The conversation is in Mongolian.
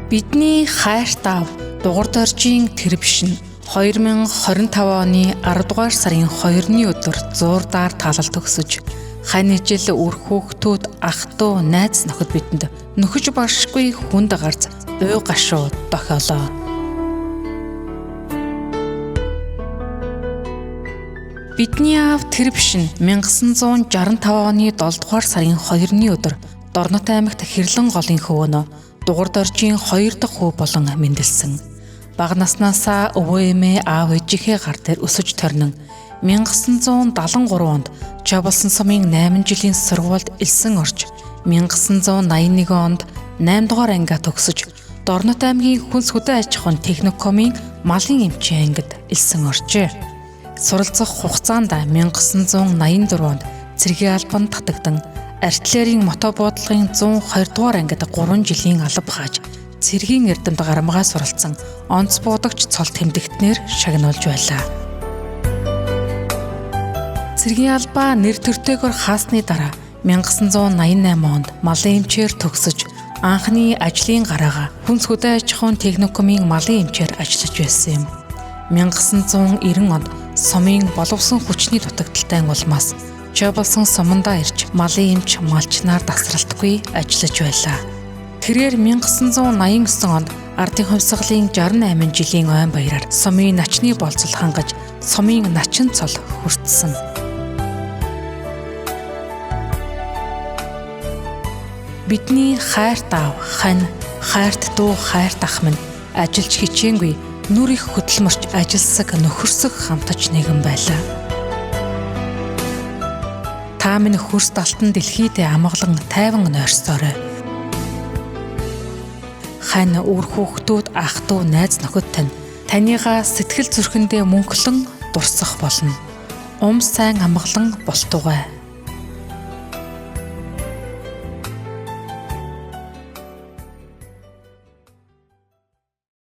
Бидний хайрт аав дугаар доржийн тэр биш нь 2025 оны 10 дугаар сарын 2-ны өдөр зуурдаар таалал төгсөж хань ижил үр хүүхдүүд ах トゥ найз нөхөд бидэнд нөхөж баршгүй хүнд гарц уй гашуу дохиолоо. Бидний аав тэр биш нь 1965 оны 7 дугаар сарын 2-ны өдөр Дорнот аймагт Хэрлэн голын хөвөнөө дугаар доржийн 2 дахь хүү болон мэндэлсэн. Бага наснаасаа өвөө эмээ аав ээжийнхээ гар дээр өсөж торнон 1973 онд Чабалсан сумын 8 жилийн сургуульд элсэн орж 1981 онд 8 дугаар ангиа төгсөж Дорнот аймгийн хүнс хөдөө аж ахуйн техникумын малын эмчийн ангид элсэн оржээ. Суралцах хугацаанд 1984 онд цэргийн албанд татагдан артиллерийн мотобуудлын 120 дугаар ангид 3 жилийн алба хааж цэргийн эрдэмт гарамгаа суралцсан онц буудагч цол тэмдэгтнэр шагнуулж байлаа. Цэргийн албаа нэр төртэйгээр хаасны дараа 1988 онд малын эмчээр төгсөж анхны ажлын гараагаа хүнс хөдөө аж ахуйн техникумын малын эмчээр ажиллаж байсан юм. 1990 онд сумын боловсон хүчний дутагдaltaй улмаас Чабалсан сумандаа ирж малын эмч малчнаар тасралтгүй ажиллаж байлаа. Тэрээр 1989 онд ардын хувьсгалын 68 жилийн ойн баяраар сумын начны болцол хангаж сумын начин цол хүртсэн. Бидний хайрт аав хань хайрт дүү хайрт ах минь ажиллаж хичээнгүй нүр их хөдөлмөрч ажилсаг нөхөрсөг хамтаж нэгэн байлаа. Та минь хөрс далтан дэлхийдээ амгалан тайван нойрсоорой. Хань үр хүүхдүүд ах トゥ найз нөхөд таныгаа сэтгэл зүрхэндээ мөнхлөн дурсах болно. Сайн амгалан болтугай.